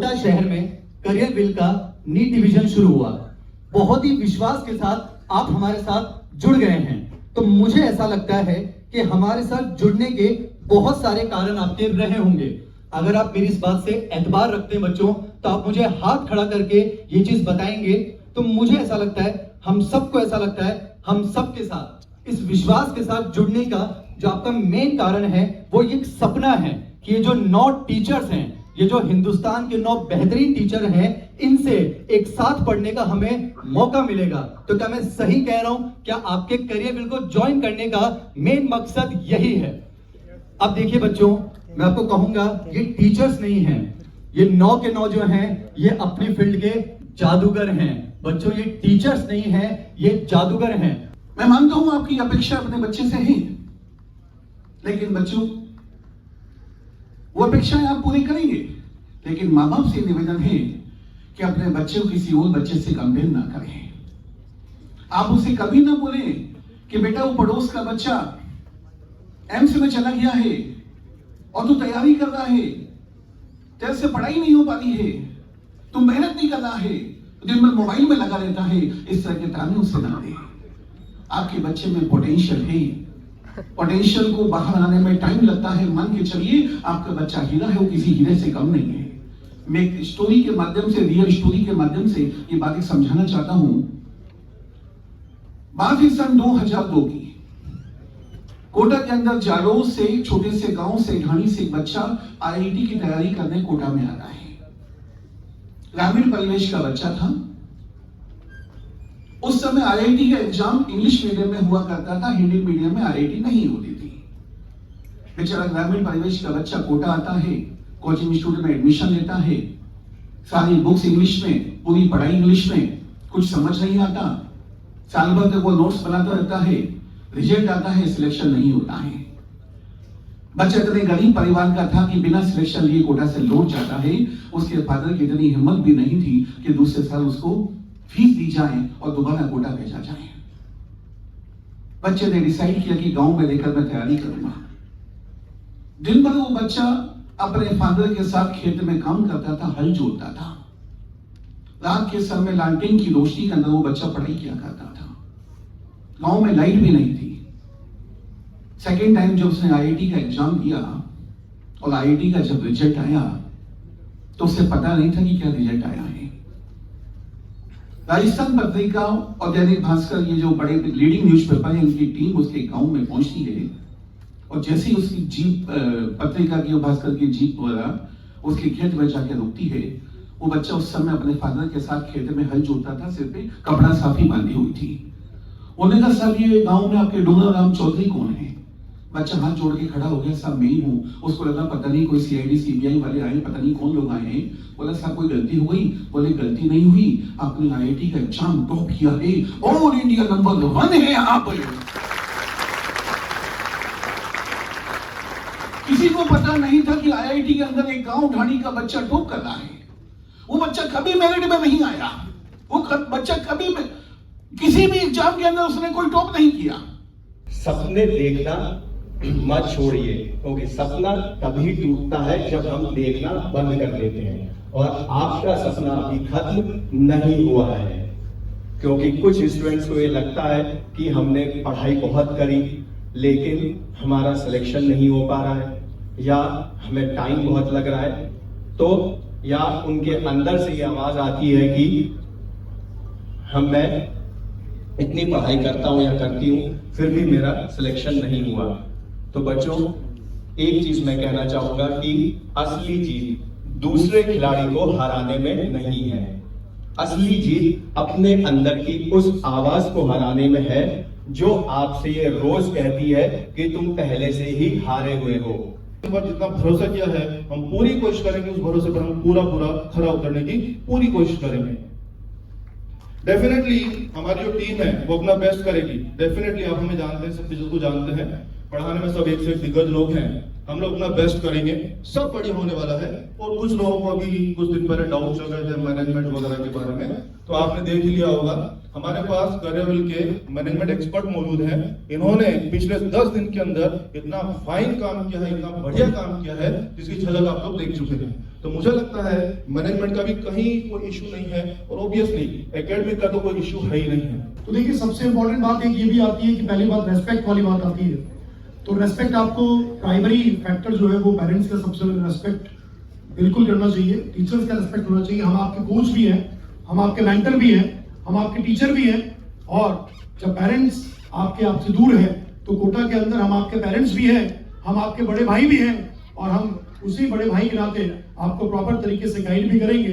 नोएडा शहर में career will का नीट डिवीजन शुरू हुआ। बहुत ही विश्वास के साथ आप हमारे साथ जुड़ गए हैं, तो मुझे ऐसा लगता है कि हमारे साथ जुड़ने के बहुत सारे कारण आपके रहे होंगे। अगर आप मेरी इस बात से एतबार रखते हैं बच्चों, तो आप मुझे हाथ खड़ा करके ये चीज बताएंगे। तो मुझे ऐसा लगता है, हम सबको ऐसा लगता है, हम सबके साथ इस विश्वास के साथ जुड़ने का जो आपका मेन कारण है वो एक सपना है कि ये जो 9 टीचर्स हैं, ये जो हिंदुस्तान के 9 बेहतरीन टीचर हैं, इनसे एक साथ पढ़ने का हमें मौका मिलेगा। तो क्या मैं सही कह रहा हूं? क्या आपके करियर विल को ज्वाइन करने का मेन मकसद यही है? अब देखिए बच्चों, मैं आपको कहूंगा, ये टीचर्स नहीं हैं, ये 9 के 9 जो हैं ये अपनी फील्ड के जादूगर हैं। बच्चों, ये टीचर्स नहीं हैं, ये जादूगर हैं। मैं मानता हूं आपकी अपेक्षा अपने बच्चे से है, लेकिन बच्चों वो अपेक्षाएं आप पूरी करेंगे, लेकिन माँ बाप से निवेदन है कि अपने बच्चे को किसी और बच्चे से कंपेयर ना करें। आप उसे कभी ना बोलें कि बेटा वो पड़ोस का बच्चा एम्स में चला गया है और तू तैयारी कर रहा है, तेरे से पढ़ाई नहीं हो पा रही है, तू मेहनत नहीं कर रहा है, दिन भर मोबाइल में लगा रहता है। इस तरह के ताने उसे ना दे। आपके बच्चे में पोटेंशियल है, पोटेंशियल को बाहर आने में टाइम लगता है। मान के चलिए आपका बच्चा हीरा है, वो किसी हीरे से कम नहीं है। मैं एक स्टोरी के माध्यम से, रियल स्टोरी के माध्यम से ये बातें समझाना चाहता हूं। बात है सन 2002 की। कोटा के अंदर जालोर से, छोटे से गांव से, ढाणी से एक बच्चा आईआईटी की तैयारी करने कोटा में आ रहा है। ग्रामीण परिवेश का बच्चा था। उस समय आईआईटी का एग्जाम इंग्लिश मीडियम में हुआ करता था, हिंदी मीडियम में आईआईटी नहीं होती थी। बेचारा ग्रामीण परिवेश का बच्चा कोटा आता है, कोचिंग इंस्टीट्यूट में एडमिशन लेता है, सारी बुक्स इंग्लिश में, पूरी पढ़ाई इंग्लिश में, कुछ समझ नहीं आता। साल भर तक वो नोट्स बनाता रहता है, रिजल्ट आता है, सिलेक्शन नहीं होता है। बच्चा इतने गरीब परिवार का था कि बिना सिलेक्शन लिए कोटा से लौट जाता है। उसके फादर की इतनी हिम्मत भी नहीं थी कि दूसरे साल उसको फीस दी जाए और दोबारा कोटा भेजा जाए। बच्चे ने डिसाइड किया कि गांव में रहकर मैं तैयारी करूंगा। दिन भर वो बच्चा अपने फादर के साथ खेत में काम करता था, हल जोतता था। रात के समय लालटेन की रोशनी के अंदर वो बच्चा पढ़ाई किया करता था। गांव में लाइट भी नहीं थी। सेकेंड टाइम जब उसने आईआईटी का एग्जाम दिया और आईआईटी का जब रिजल्ट आया तो उसे पता नहीं था कि क्या रिजल्ट आया है। राजस्थान पत्रिका और दैनिक भास्कर, ये जो बड़े लीडिंग न्यूज़पेपर हैं, उनकी टीम उसके गांव में पहुंचती है और जैसे ही उसकी जीप, पत्रिका की और भास्कर की जीप वगैरह उसके खेत में जाकर रुकती है, वो बच्चा उस समय अपने फादर के साथ खेत में हल जोतता था, सिर पे कपड़ा साफी बांधी हुई थी। उन्होंने कहा, साहब ये गांव में आपके डोंगर राम चौधरी कौन है? बच्चा हाथ जोड़ के खड़ा हो गया, साहब मैं ही हूँ। उसको लगा पता नहीं कोई सीआईडी सीबीआई वाले आए, पता नहीं कौन लोग आए हैं। बोला, साहब कोई गलती हो गई? बोले, गलती नहीं हुई, आपने आईआईटी का एग्जाम टॉप किया है, ऑल इंडिया नंबर 1 है आप। किसी को पता नहीं था कि आईआईटी के अंदर एक गांव ढाणी का बच्चा टॉप कर रहा है। वो बच्चा कभी मेरिट में नहीं आया। वो बच्चा कभी किसी भी एग्जाम के अंदर उसने कोई टॉप नहीं किया। सपने देखना मत छोड़िए, क्योंकि सपना तभी टूटता है जब हम देखना बंद कर देते हैं। और आपका सपना अभी खत्म नहीं हुआ है, क्योंकि कुछ स्टूडेंट्स को ये लगता है कि हमने पढ़ाई बहुत करी लेकिन हमारा सिलेक्शन नहीं हो पा रहा है, या हमें टाइम बहुत लग रहा है, तो या उनके अंदर से ये आवाज आती है कि मैं इतनी पढ़ाई करता हूं या करती हूं फिर भी मेरा सिलेक्शन नहीं हुआ। तो बच्चों, एक चीज मैं कहना चाहूंगा कि असली जीत दूसरे खिलाड़ी को हराने में नहीं है। असली जीत अपने अंदर की उस आवाज को हराने में है जो आपसे ये रोज कहती है कि तुम पहले से ही हारे हुए हो। पर जितना भरोसा किया है, हम पूरी कोशिश करेंगे, उस भरोसे पर हम पूरा खरा उतरने की पूरी कोशिश करेंगे। डेफिनेटली हमारी जो टीम है वो अपना बेस्ट करेगी। डेफिनेटली आप हमें जानते हैं, सब चीजों को जानते हैं, पढ़ाने में सब एक से दिग्गज लोग हैं। हम लोग अपना बेस्ट करेंगे, सब बढ़िया होने वाला है। और कुछ लोगों को अभी कुछ दिन पहले डाउट चल रहे थे मैनेजमेंट वगैरह के बारे में, तो आपने देख ही लिया होगा हमारे पास करियर के मैनेजमेंट एक्सपर्ट मौजूद हैं। इन्होंने पिछले 10 दिन के अंदर इतना फाइन काम किया है, इतना बढ़िया काम किया है, जिसकी झलक आप लोग देख चुके हैं। तो मुझे लगता है मैनेजमेंट का भी कहीं कोई इशू नहीं है, और ऑब्वियसली एकेडमिक का तो कोई इशू है ही नहीं है। तो देखिए, सबसे इंपॉर्टेंट बात एक ये भी आती है कि पहली बात रेस्पेक्ट वाली बात आती है। तो रेस्पेक्ट आपको प्राइमरी फैक्टर जो है वो पेरेंट्स का सबसे रेस्पेक्ट बिल्कुल करना चाहिए, टीचर्स का रेस्पेक्ट होना चाहिए। हम आपके कोच भी हैं, हम आपके मेंटर भी हैं, हम आपके टीचर भी हैं, और जब पेरेंट्स आपसे दूर है तो कोटा के अंदर हम आपके पेरेंट्स भी हैं, हम आपके बड़े भाई भी हैं, और हम उसी बड़े भाई के नाते आपको प्रॉपर तरीके से गाइड भी करेंगे